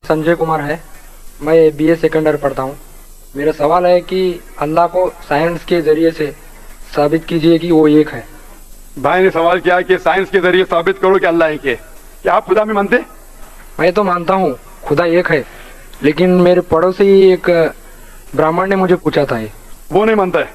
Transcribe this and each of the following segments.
संजय कुमार है। मैं BA second year पढ़ता हूँ। मेरा सवाल है कि अल्लाह को साइंस के जरिए से साबित कीजिए कि वो एक है। भाई ने सवाल किया कि साइंस के जरिए साबित करो कि अल्लाह एक है। क्या आप खुदा में मानते? मैं तो मानता हूँ खुदा एक है, लेकिन मेरे पड़ोसी एक ब्राह्मण ने मुझे पूछा था ये। वो नहीं मानता है,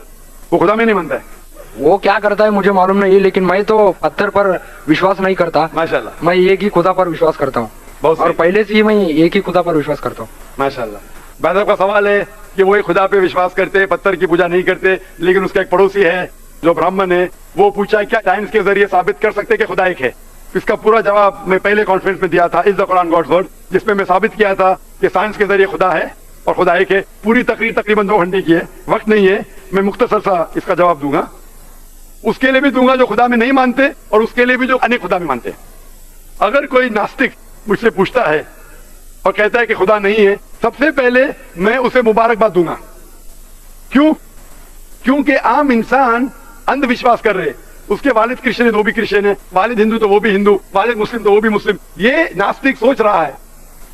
वो खुदा में नहीं मानता है। वो क्या करता है मुझे मालूम नहीं, लेकिन मैं तो पत्थर पर विश्वास नहीं करता। माशाल्लाह, मैं एक ही खुदा पर विश्वास करता हूँ, बहुत और सही। पहले से ही मैं एक ही खुदा पर विश्वास करता हूँ। माशाल्लाह। भाई साहब का सवाल है कि वो एक खुदा पे विश्वास करते, पत्थर की पूजा नहीं करते, लेकिन उसका एक पड़ोसी है जो ब्राह्मण है, वो पूछा क्या साइंस के जरिए साबित कर सकते कि खुदा एक है। इसका पूरा जवाब मैं पहले कॉन्फ्रेंस में दिया था, is the Quran God's word, जिसमें मैं साबित किया था कि साइंस के जरिए खुदा है और खुदा एक है। पूरी तकरीर तकरीबन 2 घंटे की है, वक्त नहीं है, मैं मुख्तसर सा इसका जवाब दूंगा। उसके लिए भी दूंगा जो खुदा में नहीं मानते, और उसके लिए भी जो अनेक खुदा में मानते हैं। अगर कोई नास्तिक मुझसे पूछता है और कहता है कि खुदा नहीं है, सबसे पहले मैं उसे मुबारकबाद दूंगा। क्यों? क्योंकि आम इंसान अंधविश्वास कर रहे। उसके वालिद क्रिश्चियन है तो वो भी क्रिश्चियन है, वालिद हिंदू तो वो भी हिंदू, वालिद मुस्लिम तो वो भी मुस्लिम। ये नास्तिक सोच रहा है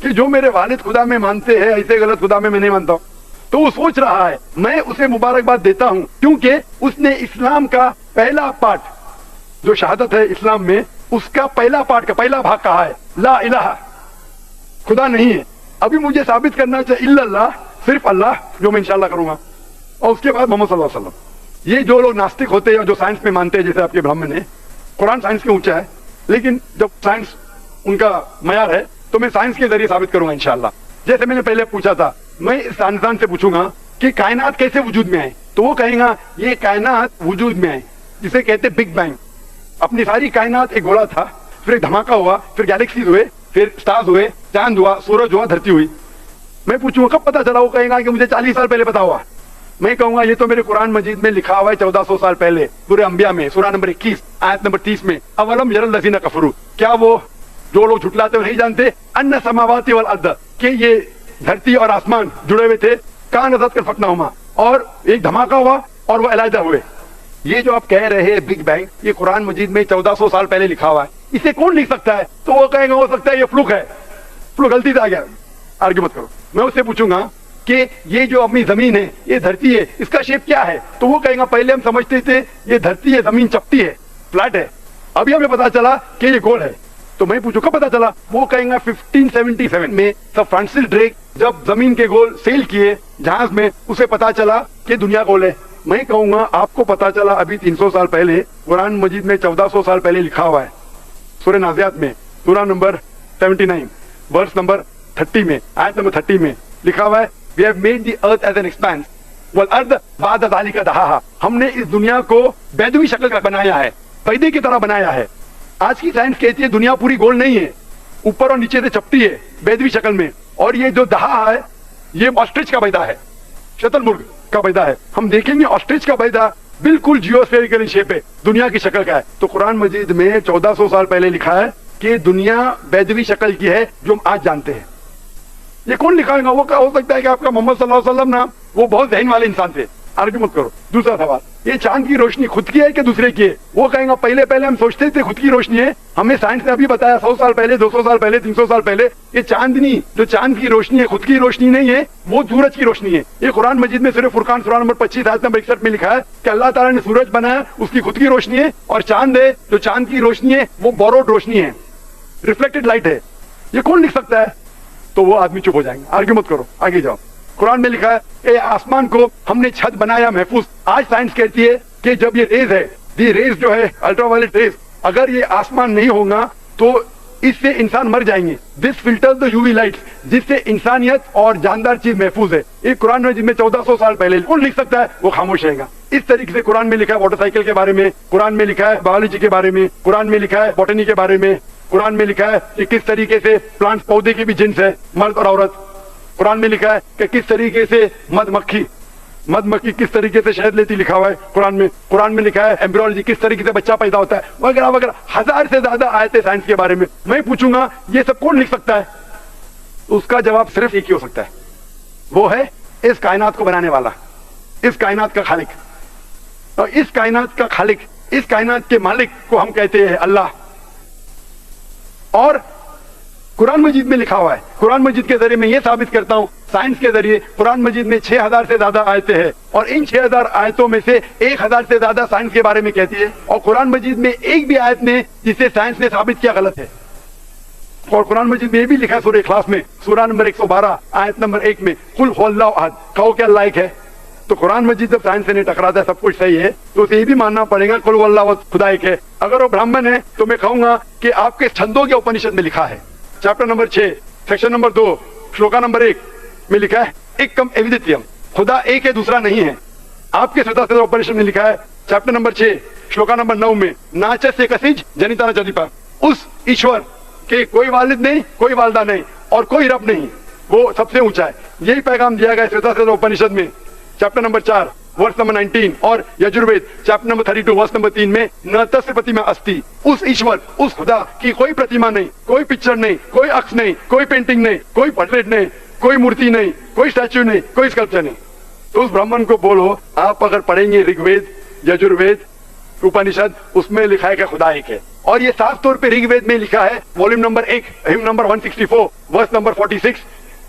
कि जो मेरे वालिद खुदा में मानते हैं, ऐसे गलत खुदा में मैं नहीं मानता हूं। तो वो सोच रहा है, मैं उसे मुबारकबाद देता हूं, क्योंकि उसने इस्लाम का पहला पार्ट, जो शहादत है इस्लाम में, उसका पहला पार्ट का पहला भाग कहा है, ला इलाहा, खुदा नहीं है। अभी मुझे साबित करना चाहिए इल्लल्लाह, सिर्फ अल्लाह, जो मैं इंशाल्लाह करूंगा, और उसके बाद मोहम्मद सल्लल्लाहु अलैहि वसल्लम। ये जो लोग नास्तिक होते हैं, जो साइंस में मानते हैं, जैसे आपके ब्राह्मण है, कुरान साइंस के ऊंचा है, लेकिन जब साइंस उनका मयार है तो मैं साइंस के जरिए साबित करूंगा इंशाल्लाह। जैसे मैंने पहले पूछा था, मैं इस साइंसदान से पूछूंगा कि कायनात कैसे वजूद में आए, तो वो कहेगा ये कायनात वजूद में आए, जिसे कहते बिग बैंग। अपनी सारी कायनात एक गोला था, फिर एक धमाका हुआ, फिर गैलेक्सीज हुए, फिर स्टार्स हुए, चांद हुआ, सूरज हुआ, धरती हुई। मैं पूछूंगा कब पता चला, वो कहेगा कि मुझे 40 साल पहले पता हुआ। मैं कहूंगा ये तो मेरे कुरान मजीद में लिखा हुआ है 1400 साल पहले, सूरह अंबिया में, सूरह नंबर 21 आयत नंबर 30 में, अवलम यरल लज़ीना कफरू, क्या वो जो लोग झुटलाते नहीं जानते, अन्ना समावाति वल अर्द, कि ये धरती और आसमान जुड़े हुए थे, कान अज़द कर फकनाहुमा, और एक धमाका हुआ और वो अलहदा हुए। ये जो आप कह रहे हैं बिग बैंग, ये कुरान मजीद में 1400 साल पहले लिखा हुआ है, इसे कौन लिख सकता है? तो वो कहेंगे हो सकता है ये फ्लूक है, फ्लूक गलती से आ गया। आर्ग्यू मत करो। मैं उससे पूछूंगा कि ये जो अपनी जमीन है, ये धरती है, इसका शेप क्या है? तो वो कहेगा पहले हम समझते थे ये धरती है, जमीन चपटी है, फ्लैट है, अभी हमें पता चला कि ये गोल है। तो मैं पूछू कब पता चला? वो कहेगा 1577 में सर फ्रांसिस ड्रेक जब जमीन के गोल सेल किए जहाज में, उसे पता चला कि दुनिया गोल है। मैं कहूंगा आपको पता चला अभी 300 साल पहले, कुरान मजीद में 1400 साल पहले लिखा हुआ है, सूरह नाज़ियात में, सूरह नंबर 79 वर्स नंबर 30 में, आयत नंबर 30 में लिखा हुआ है, We have made the earth as an expanse, वल अर्द बाद ज़ालिका दहाहा, हमने इस दुनिया को बैदवी शक्ल का बनाया है, पैदे की तरह बनाया है। आज की साइंस कहती है दुनिया पूरी गोल नहीं है, ऊपर और नीचे से चपटी है बैदवी शक्ल में, और ये जो दहा है ये ऑस्ट्रिच का पैदा है, शतरमुर्ग का पैदा है। हम देखेंगे ऑस्ट्रिच का पैदा बिल्कुल जियोस्फेरिकल शेप है, दुनिया की शक्ल का है। तो कुरान मजीद में 1400 साल पहले लिखा है कि दुनिया बैदवी शक्ल की है जो हम आज जानते हैं। ये कौन लिखाएगा? वो हो सकता है कि आपका मोहम्मद सल्लल्लाहु अलैहि वसल्लम ना वो बहुत ज़हन वाले इंसान थे। आर्ग्यू मत करो। दूसरा सवाल, ये चांद की रोशनी खुद की है कि दूसरे की है? वो कहेगा पहले पहले हम सोचते थे खुद की रोशनी है, हमें साइंस ने अभी बताया 100 साल पहले, 200 साल पहले, 300 साल पहले, ये चांदनी जो चांद की रोशनी है खुद की रोशनी नहीं है, वो सूरज की रोशनी है। ये कुरान मजीद में सूरह फुरकान सूरह नंबर 25 आयत नंबर 61 में लिखा है कि अल्लाह ताला ने सूरज बनाया, उसकी खुद की रोशनी है, और चांद है जो चांद की रोशनी है वो बोरोड रोशनी है, रिफ्लेक्टेड लाइट है। ये कौन लिख सकता है? तो वो आदमी चुप हो जाएंगे। आर्ग्यू मत करो, आगे जाओ। कुरान में लिखा है आसमान को हमने छत बनाया महफूज। आज साइंस कहती है कि जब ये रेज है, ये रेज जो है अल्ट्रावायलेट रेज, अगर ये आसमान नहीं होगा तो इससे इंसान मर जाएंगे। This filter the UV lights, जिससे इंसानियत और जानदार चीज महफूज है। ये कुरान में जिसमें 1400 साल पहले कौन लिख सकता है? वो खामोश रहेगा। इस तरीके से कुरान में लिखा है मोटरसाइकिल के बारे में, कुरान में लिखा है बायोलॉजी के बारे में, कुरान में लिखा है बॉटनी के बारे में, कुरान में लिखा है कि किस तरीके से प्लांट्स पौधे की भी जिन्स है, मर्द और औरत। कुरान में लिखा है कि किस तरीके से मधमक्खी किस तरीके से शहद लेती, लिखा हुआ है कुरान में। कुरान में लिखा है एम्ब्रियोलॉजी, किस तरीके से बच्चा पैदा होता है, वगैरह वगैरह। 1000 से ज्यादा आयतें साइंस के बारे में। मैं पूछूंगा ये सब कौन लिख सकता है? उसका जवाब सिर्फ एक ही हो सकता है, वो है इस कायनात को बनाने वाला, इस कायनात का खालिक। और इस कायनात का खालिक, इस कायनात के मालिक को हम कहते हैं अल्लाह। और कुरान मजीद में लिखा हुआ है। कुरान मजीद के जरिए मैं ये साबित करता हूँ साइंस के जरिए, कुरान मजीद में 6000 से ज्यादा आयतें हैं और इन 6000 आयतों में से 1000 से ज्यादा साइंस के बारे में कहती है और कुरान मजीद में एक भी आयत में जिसे साइंस ने साबित किया गलत है। और कुरान मजीद में ये भी लिखा है सूरह इखलास में, सूरह नंबर 112 आयत नंबर 1 में, कुल हुवल्लाहु अहद, कहो क्या अल्लाह एक है। तो कुरान मजीद जब साइंस से नहीं टकराता है, सब कुछ सही है, तो उसे ये भी मानना पड़ेगा कुल हुवल्लाहु अहद, खुदा एक है। अगर वो ब्राह्मण है तो मैं कहूंगा कि आपके छंदों के उपनिषद में लिखा है, chapter number 6 section number 2 shloka number 1 में लिखा है एकम एविदित्यम, खुदा एक है दूसरा नहीं है। आपके श्वेताश्वतर उपनिषद में लिखा है चैप्टर नंबर 6 श्लोका नंबर 9 में नाच से कसिज जनिता न जनिपा, उस ईश्वर के कोई वालिद नहीं, कोई वालदा नहीं और कोई रब नहीं, वो सबसे ऊंचा है। यही पैगाम दिया गया श्वेताश्वतर उपनिषद में चैप्टर नंबर 4 वर्ष नंबर 19 और यजुर्वेद चैप्टर नंबर 32 वर्ष नंबर 3 में न तस्य प्रतिमा अस्ति, उस ईश्वर उस खुदा की कोई प्रतिमा नहीं, कोई पिक्चर नहीं, कोई अक्ष नहीं, कोई पेंटिंग नहीं, कोई पोर्ट्रेट नहीं, कोई मूर्ति नहीं, कोई स्टैच्यू नहीं, कोई स्कल्पचर नहीं। तो उस ब्राह्मण को बोलो, आप अगर पढ़ेंगे ऋग्वेद यजुर्वेद उपनिषद, उसमें लिखा है कि खुदा एक है। और ये साफ तौर पे ऋग्वेद में लिखा है वॉल्यूम नंबर 1 हिम नंबर 164 वर्ष नंबर 46,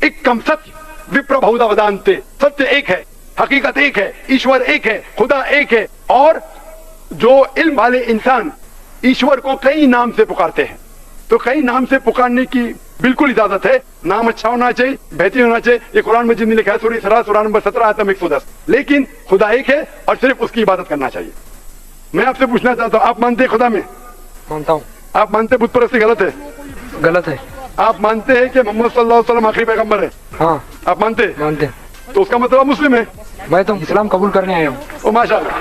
एकम सत्य विप्र बहुधा वदान्ते, सत्य एक है, हकीकत एक है, ईश्वर एक है, खुदा एक है। और जो इल्म वाले इंसान ईश्वर को कई नाम से पुकारते हैं, तो कई नाम से पुकारने की बिल्कुल इजाजत है, नाम अच्छा होना चाहिए, बेहतरीन होना चाहिए। ये कुरान मजीद में लिखा है सूरह इसरा सूरह नंबर 17 आयत नंबर 110। लेकिन खुदा एक है और सिर्फ उसकी इबादत करना चाहिए। मैं आपसे पूछना चाहता हूँ, आप मानते हैं खुदा में? मानता हूँ। आप मानते हैं बुत परस्ती गलत है? गलत है। आप मानते हैं कि मोहम्मद सल्लल्लाहु अलैहि वसल्लम आखिरी पैगंबर है? हाँ आप मानते हैं? मानते हैं। तो उसका मतलब आप मुस्लिम है। मैं तो इस्लाम कबूल करने आया हूँ। ओ माशाअल्लाह।